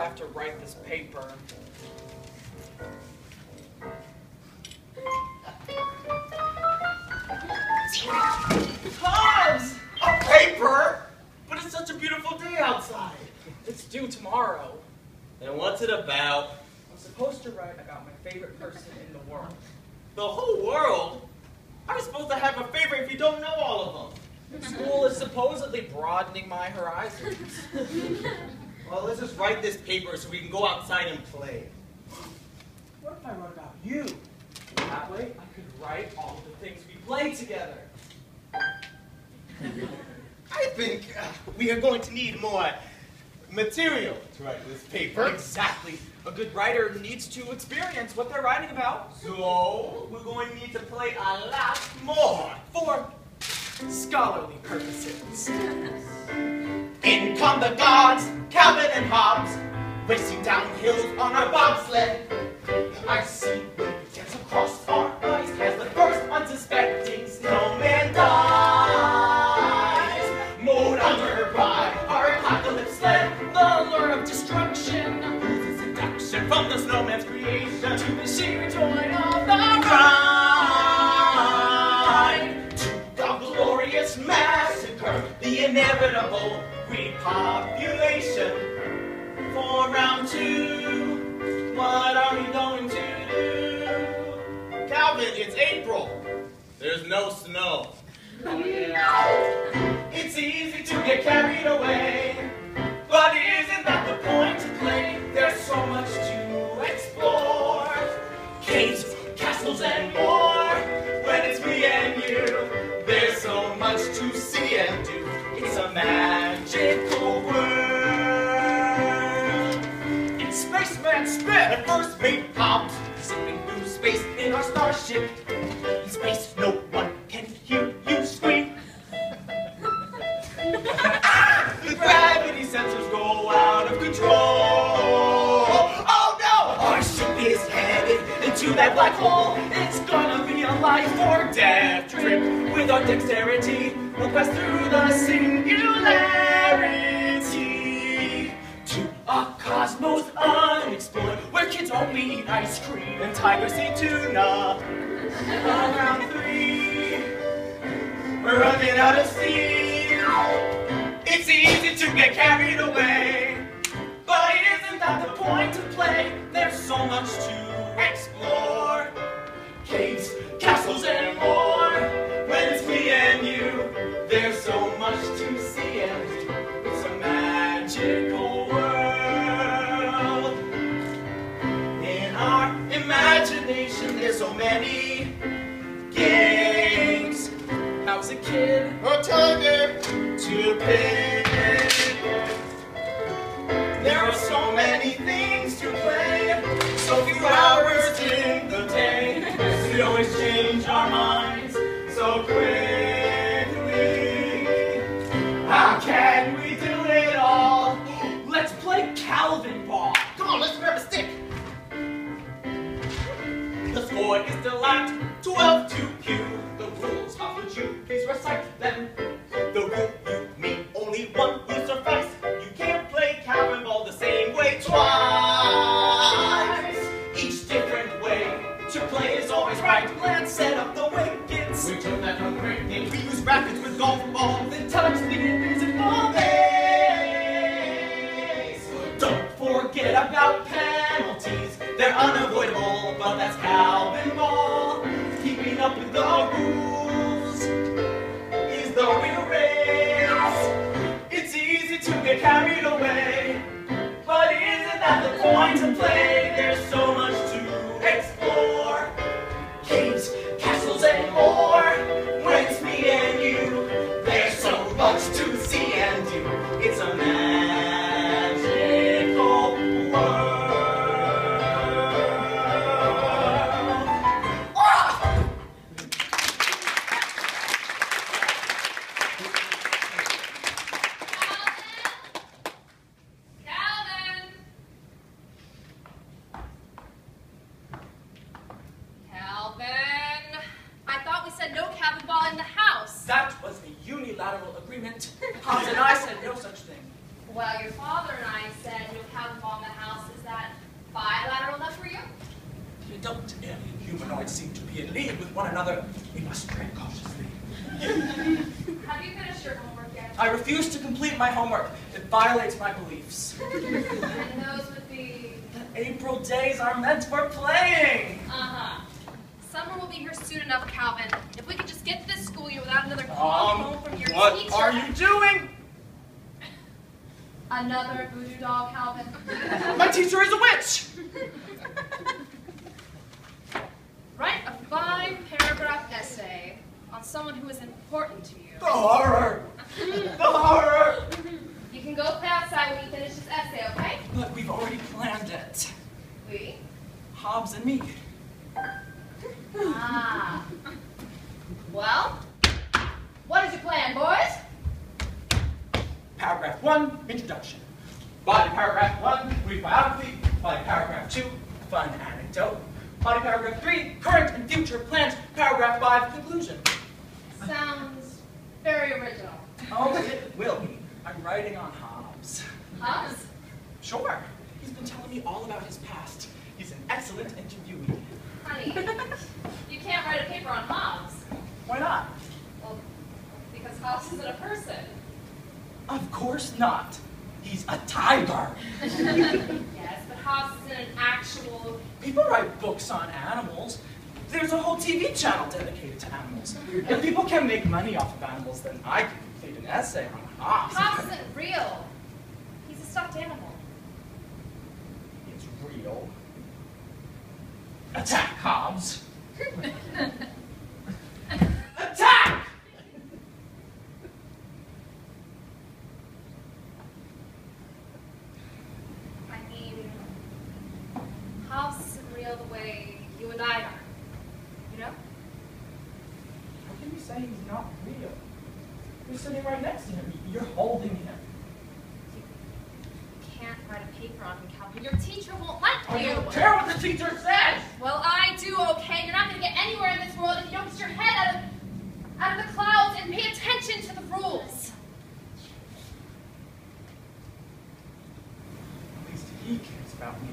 have to write this paper. Hobbes! A paper? But it's such a beautiful day outside. It's due tomorrow. And what's it about? I'm supposed to write about my favorite person in the world. The whole world? How are you supposed to have a favorite if you don't know all of them? School is supposedly broadening my horizons. Well, let's just write this paper so we can go outside and play. What if I wrote about you? That way I could write all of the things we played together. I think we are going to need more material to write this paper. Exactly. A good writer needs to experience what they're writing about. So, we're going to need to play a lot more. For scholarly purposes. In come the gods, Calvin and Hobbes, racing down hills on our bobsled. I see when we dance across our eyes as the first unsuspecting snowman dies. Mowed under by our apocalypse sled, the lure of destruction loses seduction from the snowman's creation To the sheer joy of the ride to the glorious massacre, the inevitable repopulation. For round 2, what are we going to do? Calvin, it's April. There's no snow. Oh, yeah. It's easy to get carried away, but isn't that the point to play? There's so much to explore. Caves, castles, and more. When it's me and you, there's so much to see and do. It's a magical world. It's Spaceman Spit! At first mate Hobbes, zipping through space in our starship. In space, no one can hear you scream. The gravity sensors go out of control. Oh no! Our ship is headed into that black hole. It's gonna be a life or death trip. With our dexterity, we'll pass through the singularity to a cosmos unexplored, where kids only eat ice cream and tigers eat tuna. Around 3, we're running out of steam. It's easy to get carried away, but isn't that the point to play? There's so much to explore. Caves, castles, and more. When it's me and you, there's so much to see and do. It's a magical world. In our imagination, there's so many games. I was a kid. A tiger to pick. There are so many things to play, so few hours in the day. We always change our minds so quickly. How can we do it all? Let's play Calvin ball. Come on, let's grab a stick. The score is still at 12-2. The rules, how would you please recite them? The rule you mean only one will suffice. You can't play Calvin ball the same way twice. Each different way to play is always right. Let's set up the wickets. We took that from great games. We use rackets with golf balls and touch the invisible base. Don't forget about penalties. They're unavoidable, but that's Calvin ball. Keeping up with the rules is the real race. It's easy to get carried away, but isn't that the point to play? There's so much to explore. Caves, castles, and more. When it's me and you, there's so much to see and do. It's a magical world. That was a unilateral agreement. Hobbes and I said no such thing. Well, your father and I said no Calvin bought the house. Is that bilateral enough for you? Don't alien humanoids seem to be in league with one another? We must tread cautiously. Have you finished your homework yet? I refuse to complete my homework. It violates my beliefs. And those would be? April days are meant for playing. Uh-huh. Summer will be here soon enough, Calvin. If we could just get to this school year without another call home from your teacher. What are you doing? Another voodoo doll, Calvin. My teacher is a witch! Write a 5-paragraph essay on someone who is important to you. The horror! The horror! You can go play outside when you finish this essay, okay? But we've already planned it. We? Hobbes and me. Ah. Well, what is your plan, boys? Paragraph 1, introduction. Body paragraph 1, brief biography. Body paragraph 2, fun anecdote. Body paragraph 3, current and future plans. Paragraph 5, conclusion. Sounds very original. Oh, it will be. I'm writing on Hobbes. Hobbes? Sure. He's been telling me all about his past. He's an excellent interviewee. Honey, you can't write a paper on Hobbes. Why not? Well, because Hobbes isn't a person. Of course not. He's a tiger. Yes, but Hobbes isn't an actual... People write books on animals. There's a whole TV channel dedicated to animals. If people can make money off of animals, then I can complete an essay on Hobbes. Hobbes isn't real. He's a stuffed animal. It's real. Attack, Hobbes! Attack! I mean, Hobbes isn't real the way you and I are. You know? How can you say he's not real? You're sitting right next to him. You're holding him. You can't write a paper on him, Calvin. Your teacher won't let I you. don't care what the teacher says! Well, I do, okay? You're not going to get anywhere in this world if you don't get your head out of the clouds and pay attention to the rules. At least he cares about me.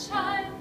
Child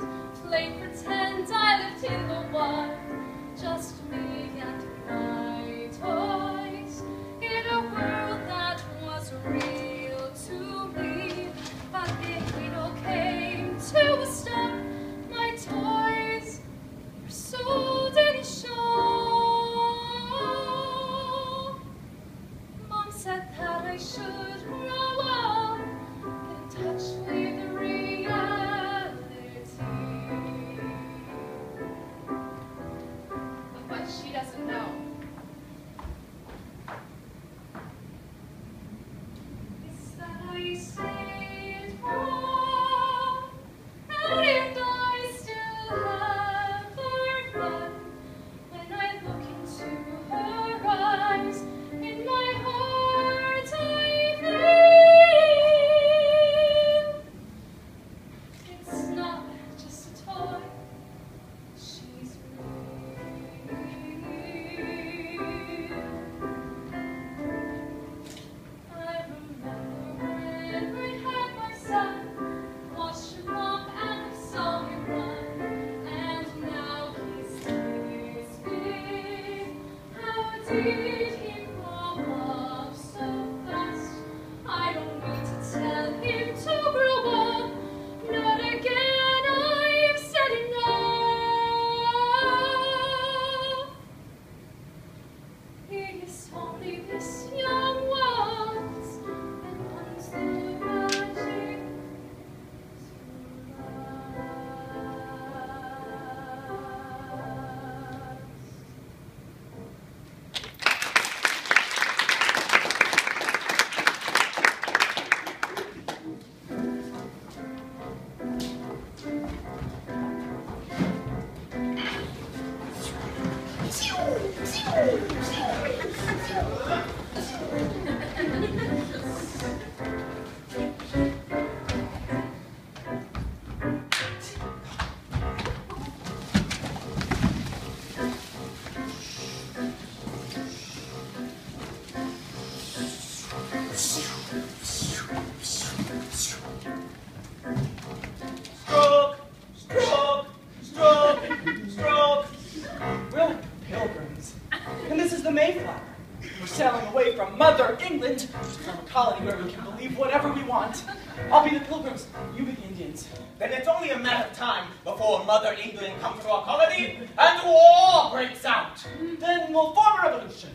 colony where we can believe whatever we want. I'll be the Pilgrims, you be the Indians. Then it's only a matter of time before Mother England comes to our colony and war breaks out. Then we'll form a revolution.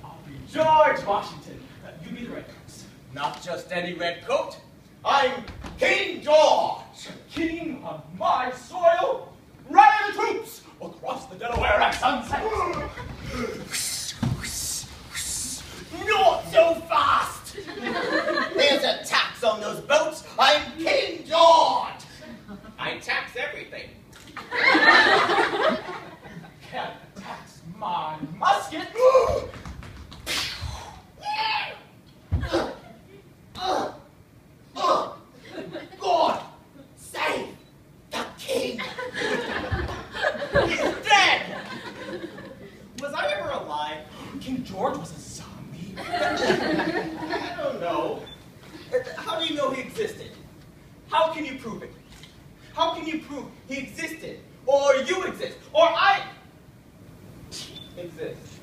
I'll be George Washington. You be the Redcoats. Not just any redcoat. I'm King George. King of my soil. Rally the troops across the Delaware at sunset. Not so fast! There's a tax on those boats. I'm King George. I tax everything. Can't tax my musket. God, save the king. He's dead. Was I ever alive? King George was a zombie. I don't know. How do you know he existed? How can you prove it? How can you prove he existed? Or you exist? Or I exist?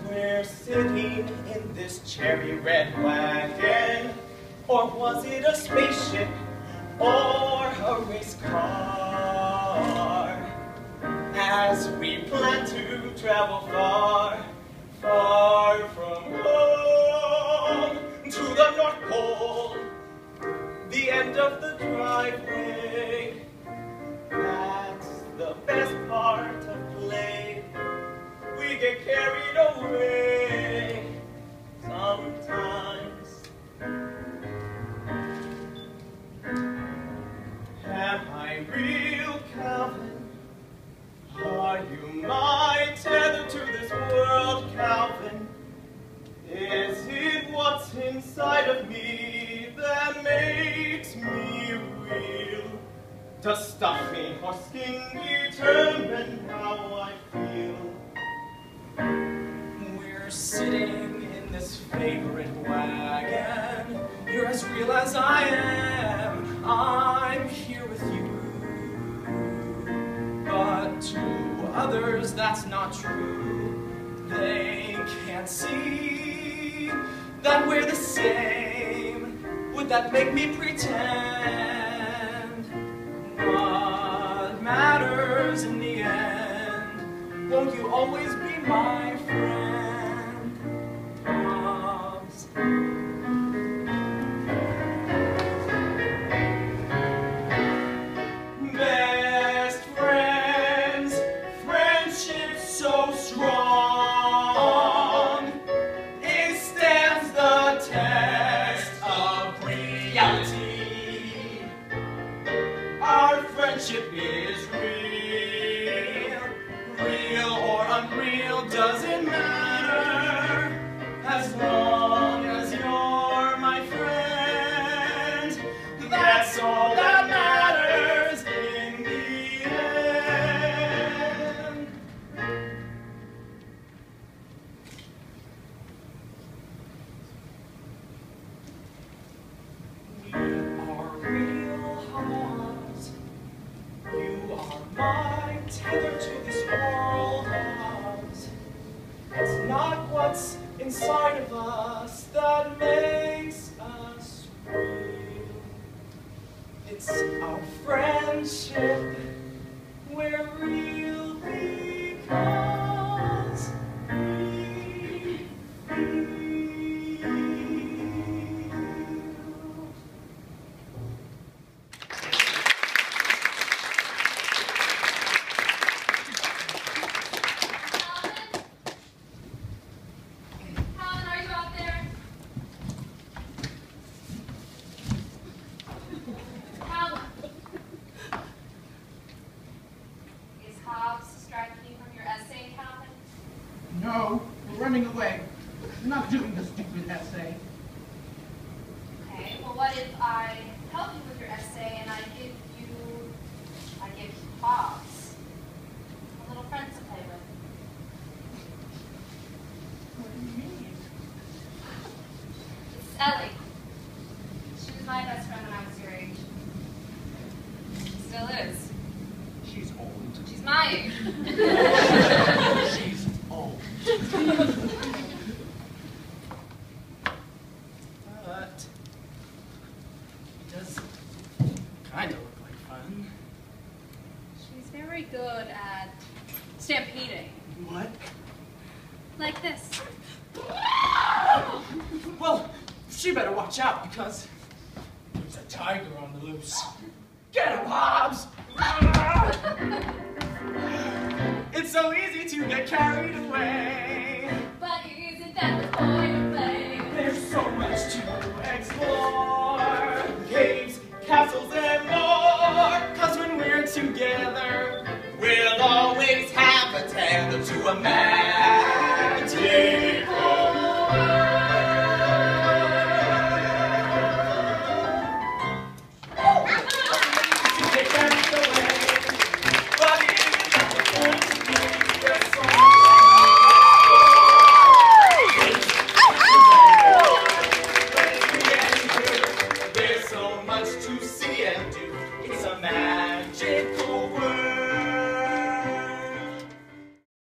We're sitting in this cherry red wagon. Or was it a spaceship? Or a race car? As we plan to travel far, far from home, to the North Pole, the end of the driveway. That's the best part of play. We get carried away sometimes. Am I real, Calvin? Are you my tether to this world, Calvin? Is it what's inside of me that makes me real? Does stuffing or skin determine how I feel? We're sitting in this favorite wagon. You're as real as I am. I'm here with you. But to others, that's not true. They can't see that we're the same. Would that make me pretend? What matters in the end? Won't you always be my friend? Hobbes. Best friends, friendship so strong, it stands the test of reality. Our friendship is real, real or unreal doesn't matter, as long as you're my friend. That's all that matters in the end. We are real Hobbes. You are still is. She's old. She's my age. She's old. But it does kind of look like fun. She's very good at stampeding. What? Like this. Well, she better watch out because there's a tiger on the loose. Get him, Hobbes! It's so easy to get carried away. But isn't that the point of play? There's so much to explore. Caves, castles, and more. 'Cause when we're together, We'll always have a tale to a man.